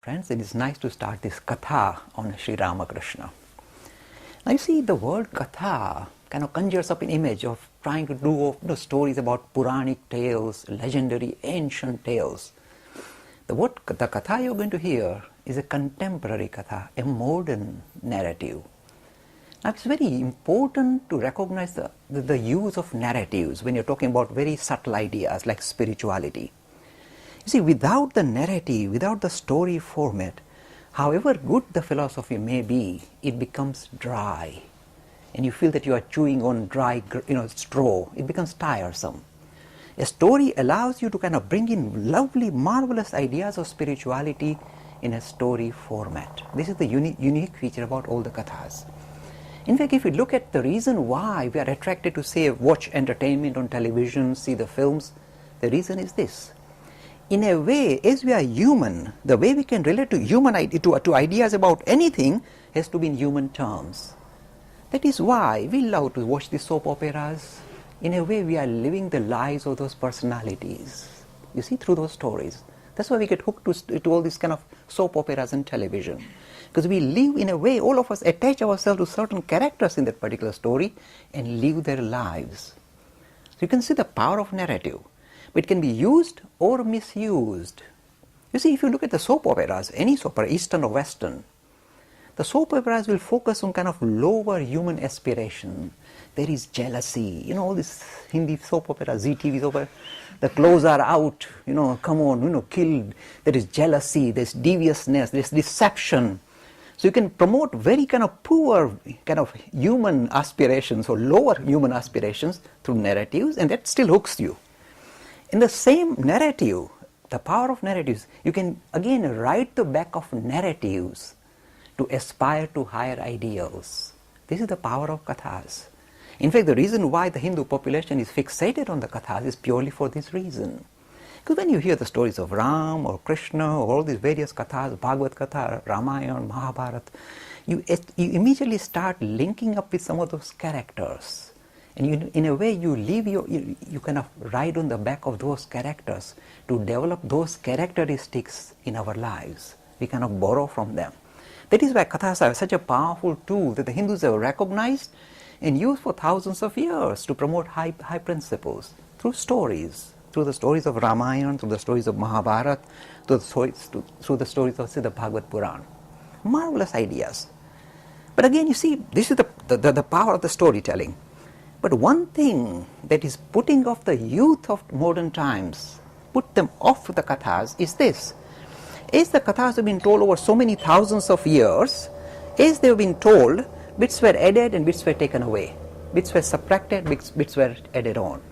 Friends, it is nice to start this katha on Sri Ramakrishna. Now you see, the word katha kind of conjures up an image of trying to do stories about Puranic tales, legendary ancient tales. The katha you're going to hear is a contemporary katha, a modern narrative. Now it's very important to recognize the use of narratives when you're talking about very subtle ideas like spirituality. You see, without the narrative, without the story format, however good the philosophy may be, it becomes dry. And you feel that you are chewing on dry straw. It becomes tiresome. A story allows you to kind of bring in lovely, marvelous ideas of spirituality in a story format. This is the unique feature about all the kathas. In fact, if you look at the reason why we are attracted to, say, watch entertainment on television, see the films, the reason is this. In a way, as we are human, the way we can relate to ideas about anything has to be in human terms. That is why we love to watch the soap operas. In a way, we are living the lives of those personalities. You see, through those stories. That's why we get hooked to all these kind of soap operas and television. Because we live in a way, all of us attach ourselves to certain characters in that particular story and live their lives. So you can see the power of narrative. But it can be used or misused. You see, if you look at the soap operas, any soap opera, Eastern or Western, the soap operas will focus on kind of lower human aspiration. There is jealousy. All this Hindi soap opera, ZTV soap opera, the clothes are out, come on, killed. There is jealousy, there's deviousness, there's deception. So you can promote very kind of poor kind of human aspirations or lower human aspirations through narratives, and that still hooks you. In the same narrative, the power of narratives, you can again write the back of narratives to aspire to higher ideals. This is the power of kathas. In fact, the reason why the Hindu population is fixated on the kathas is purely for this reason. Because when you hear the stories of Ram or Krishna or all these various kathas, Bhagavad Katha, Ramayana, Mahabharata, you immediately start linking up with some of those characters. And in a way, you kind of ride on the back of those characters to develop those characteristics in our lives. We kind of borrow from them. That is why kathas are such a powerful tool that the Hindus have recognized and used for thousands of years to promote high principles through stories, through the stories of Ramayana, through the stories of Mahabharata, through the stories of, say, the Bhagavad Puran. Marvelous ideas. But again, you see, this is the power of the storytelling. But one thing that is putting off the youth of modern times, put them off the kathas, is this. As the kathas have been told over so many thousands of years, as they have been told, bits were added and bits were taken away. Bits were subtracted, bits were added on.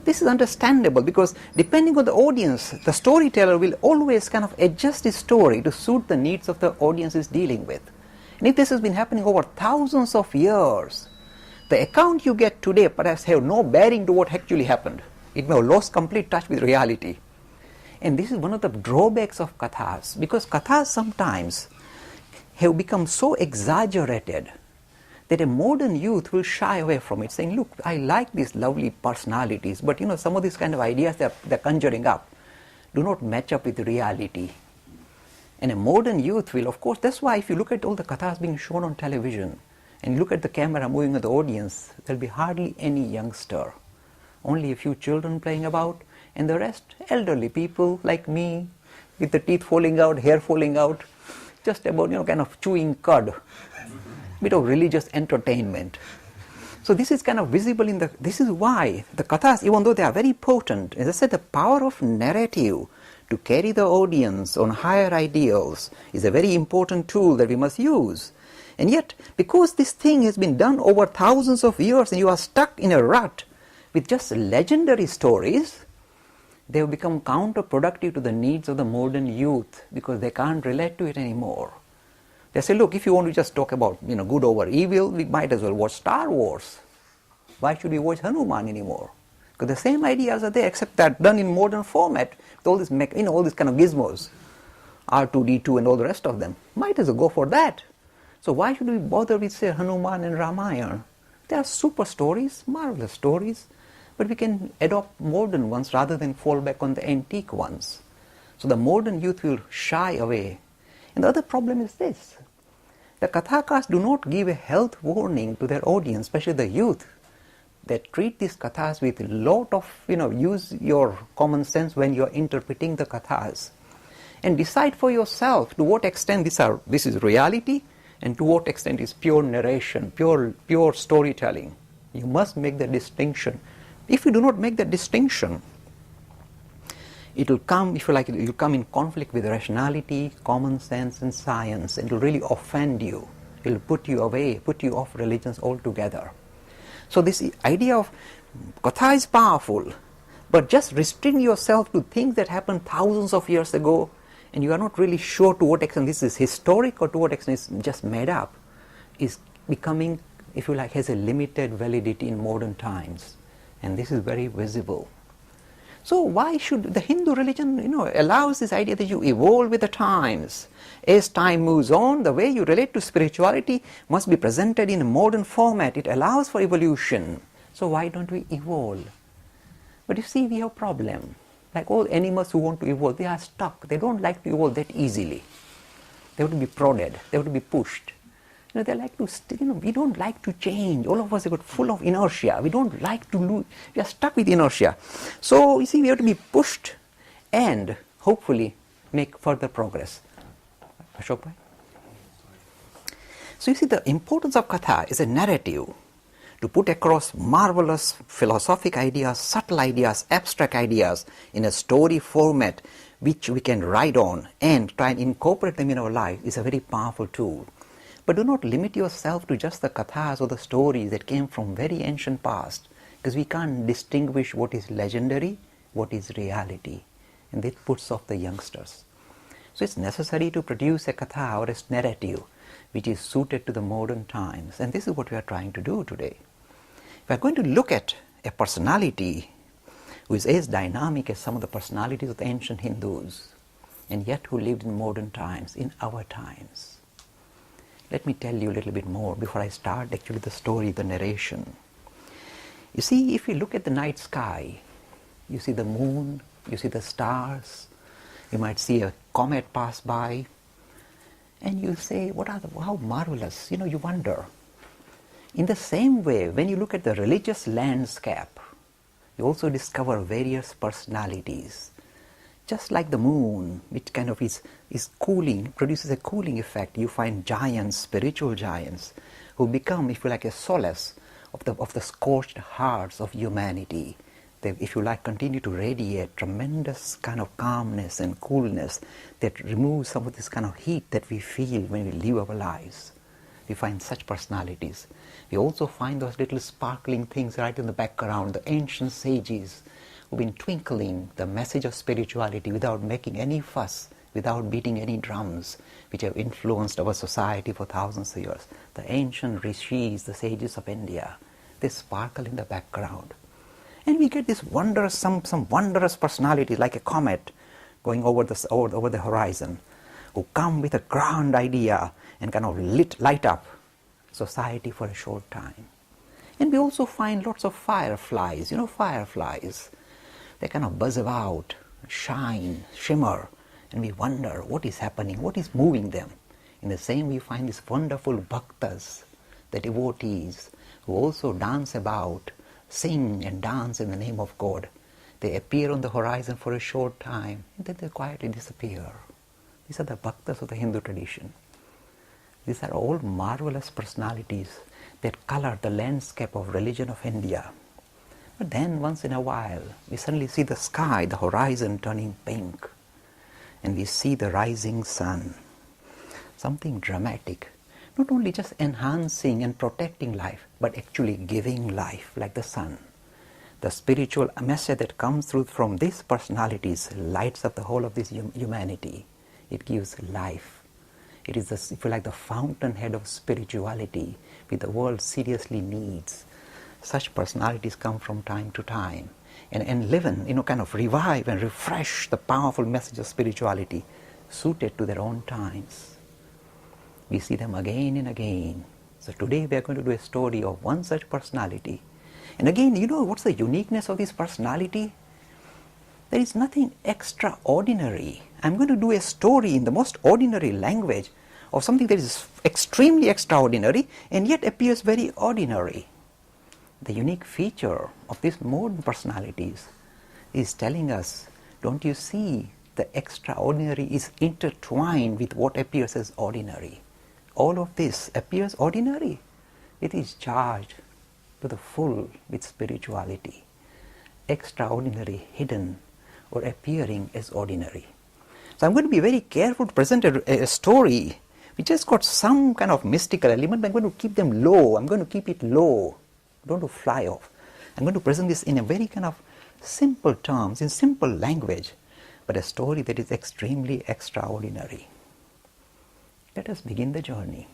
This is understandable because depending on the audience, the storyteller will always kind of adjust his story to suit the needs of the audience he's dealing with. And if this has been happening over thousands of years, the account you get today perhaps have no bearing to what actually happened. It may have lost complete touch with reality. And this is one of the drawbacks of kathas, because kathas sometimes have become so exaggerated that a modern youth will shy away from it, saying, look, I like these lovely personalities, but some of these kind of ideas they're conjuring up do not match up with reality. And a modern youth will, of course, that's why if you look at all the kathas being shown on television, and look at the camera moving at the audience, there will be hardly any youngster. Only a few children playing about, and the rest elderly people like me, with the teeth falling out, hair falling out, just about, kind of chewing cud. Bit of religious entertainment. So this is kind of visible this is why the kathas, even though they are very potent, as I said, the power of narrative to carry the audience on higher ideals is a very important tool that we must use. And yet, because this thing has been done over thousands of years and you are stuck in a rut with just legendary stories, they have become counterproductive to the needs of the modern youth because they can't relate to it anymore. They say, look, if you want to just talk about good over evil, we might as well watch Star Wars. Why should we watch Hanuman anymore? Because the same ideas are there, except that done in modern format with all this all these kind of gizmos, R2D2 and all the rest of them. Might as well go for that. So why should we bother with, say, Hanuman and Ramayana? They are super stories, marvelous stories, but we can adopt modern ones rather than fall back on the antique ones. So the modern youth will shy away And the other problem is this. The Kathakas do not give a health warning to their audience, especially the youth. They treat these Kathas with a lot of, use your common sense when you are interpreting the Kathas. And decide for yourself to what extent this is reality and to what extent is pure narration, pure storytelling. You must make the distinction. If you do not make the distinction, it will come, if you like, it will come in conflict with rationality, common sense, and science, and it will really offend you. It will put you away, put you off religions altogether. So this idea of Katha is powerful, but just restrict yourself to things that happened thousands of years ago, and you are not really sure to what extent this is historic or to what extent it's just made up, is becoming, if you like, has a limited validity in modern times. And this is very visible. So why should the Hindu religion, allows this idea that you evolve with the times. As time moves on, the way you relate to spirituality must be presented in a modern format. It allows for evolution. So why don't we evolve? But you see, we have a problem. Like all animals who want to evolve, they are stuck. They don't like to evolve that easily. They have to be prodded. They have to be pushed. They like to, we don't like to change. All of us are full of inertia. We don't like to lose. We are stuck with inertia. So, you see, we have to be pushed and hopefully make further progress. Ashok bhai? So, you see, the importance of Katha is a narrative to put across marvelous philosophic ideas, subtle ideas, abstract ideas in a story format which we can write on and try and incorporate them in our life is a very powerful tool. But do not limit yourself to just the kathas or the stories that came from very ancient past, because we can't distinguish what is legendary, what is reality, and this puts off the youngsters. So it's necessary to produce a katha or a narrative which is suited to the modern times, and this is what we are trying to do today. We are going to look at a personality who is as dynamic as some of the personalities of the ancient Hindus, and yet who lived in modern times, in our times. Let me tell you a little bit more before I start actually the story, the narration. You see, if you look at the night sky, you see the moon, you see the stars, you might see a comet pass by, and you say, how marvelous, you wonder. In the same way, when you look at the religious landscape, you also discover various personalities. Just like the moon, which kind of is cooling, produces a cooling effect, you find giants, spiritual giants, who become, if you like, a solace of the scorched hearts of humanity. They, if you like, continue to radiate tremendous kind of calmness and coolness that removes some of this kind of heat that we feel when we live our lives. We find such personalities. We also find those little sparkling things right in the background, the ancient sages who've been twinkling the message of spirituality without making any fuss, without beating any drums, which have influenced our society for thousands of years. The ancient rishis, the sages of India, they sparkle in the background. And we get this wondrous, some wondrous personalities like a comet going over the horizon, who come with a grand idea and kind of light up society for a short time. And we also find lots of fireflies, fireflies. They kind of buzz about, shine, shimmer, and we wonder what is happening, what is moving them. In the same way, we find these wonderful bhaktas, the devotees, who also dance about, sing and dance in the name of God. They appear on the horizon for a short time, and then they quietly disappear. These are the bhaktas of the Hindu tradition. These are all marvelous personalities that color the landscape of religion of India. But then once in a while, we suddenly see the sky, the horizon turning pink, and we see the rising sun. Something dramatic, not only just enhancing and protecting life, but actually giving life, like the sun. The spiritual message that comes through from these personalities lights up the whole of this humanity. It gives life. It is, if you like, the fountainhead of spirituality, which the world seriously needs. Such personalities come from time to time and live in, kind of revive and refresh the powerful message of spirituality suited to their own times. We see them again and again. So today we are going to do a story of one such personality. And again, what's the uniqueness of this personality? There is nothing extraordinary. I'm going to do a story in the most ordinary language of something that is extremely extraordinary and yet appears very ordinary. The unique feature of these modern personalities is telling us, don't you see, the extraordinary is intertwined with what appears as ordinary. All of this appears ordinary. It is charged to the full with spirituality. Extraordinary hidden or appearing as ordinary. So I'm going to be very careful to present a story which has got some kind of mystical element, but I'm going to keep them low. I'm going to keep it low. I don't want to fly off. I'm going to present this in a very kind of simple terms, in simple language, but a story that is extremely extraordinary. Let us begin the journey.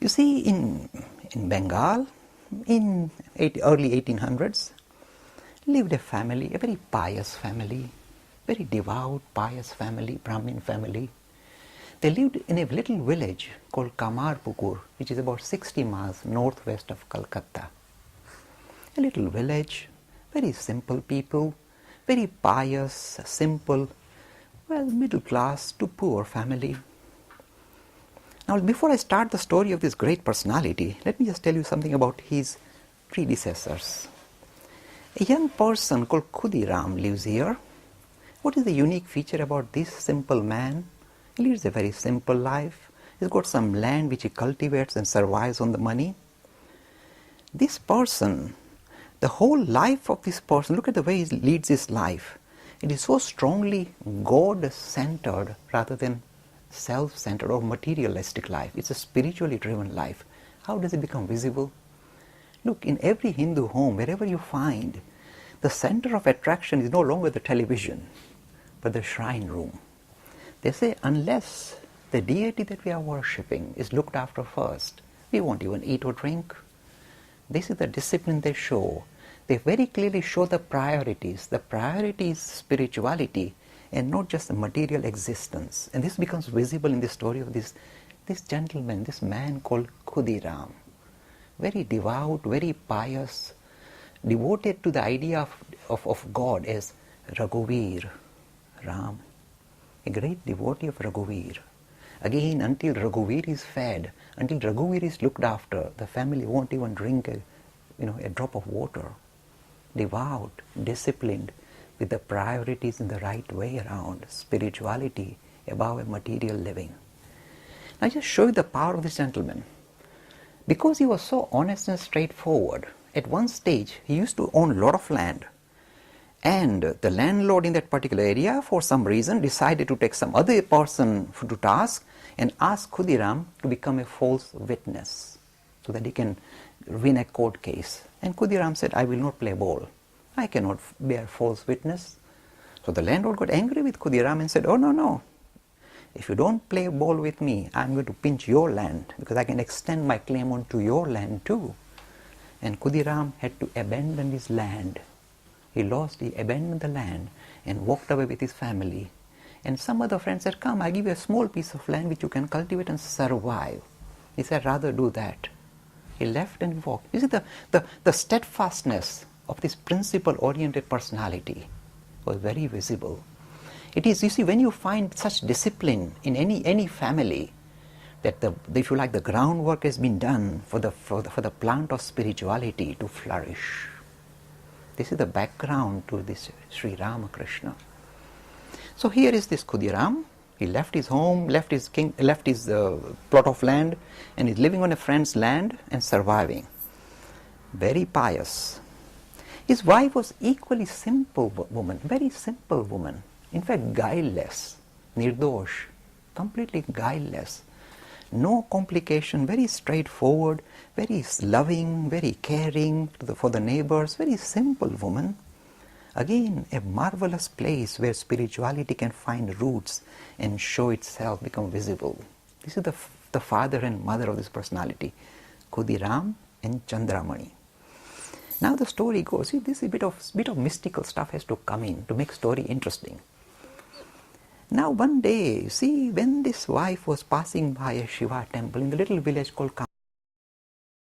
You see, in Bengal, in early 1800s, lived a family, a very pious family, very devout, pious family, Brahmin family. They lived in a little village called Kamarpukur, which is about 60 miles northwest of Calcutta. A little village, very simple people, very pious, simple, well, middle class to poor family. Now, before I start the story of this great personality, let me just tell you something about his predecessors. A young person called Khudiram lives here. What is the unique feature about this simple man? He leads a very simple life. He's got some land which he cultivates and survives on the money. This person, the whole life of this person, look at the way he leads his life. It is so strongly God-centered rather than self-centered or materialistic life. It's a spiritually driven life. How does it become visible? Look, in every Hindu home, wherever you find, the center of attraction is no longer the television, but the shrine room. They say, unless the deity that we are worshipping is looked after first, we won't even eat or drink. This is the discipline they show. They very clearly show the priorities. The priority is spirituality and not just the material existence. And this becomes visible in the story of this gentleman, this man called Khudiram. Very devout, very pious, devoted to the idea of God as Raghuvir, Ram, a great devotee of Raghuvir. Again, until Raghuvir is fed, until Raghuvir is looked after, the family won't even drink a drop of water. Devout, disciplined, with the priorities in the right way around, spirituality above a material living. Now just show you the power of this gentleman. Because he was so honest and straightforward, at one stage he used to own a lot of land. And the landlord in that particular area, for some reason, decided to take some other person to task and ask Khudiram to become a false witness so that he can win a court case. And Khudiram said, I will not play ball. I cannot bear false witness. So the landlord got angry with Khudiram and said, oh, no. If you don't play ball with me, I'm going to pinch your land because I can extend my claim onto your land too. And Khudiram had to abandon his land. He abandoned the land and walked away with his family. And some other friend said, come, I give you a small piece of land which you can cultivate and survive. He said, rather do that. He left and walked. You see the steadfastness of this principle-oriented personality was very visible. It is, you see, when you find such discipline in any family, that if you like, the groundwork has been done for the plant of spirituality to flourish. This is the background to this Sri Ramakrishna. So here is this Khudiram. He left his home, left his plot of land, and is living on a friend's land and surviving. Very pious. His wife was equally simple woman, very simple woman. In fact, guileless, nirdosh, completely guileless. No complication, very straightforward, very loving, very caring for the neighbors, very simple woman. Again, a marvelous place where spirituality can find roots and show itself, become visible. This is the father and mother of this personality, Khudiram and Chandramani. Now the story goes, see, this is a bit of mystical stuff has to come in to make story interesting. Now one day, see, when this wife was passing by a Shiva temple in the little village called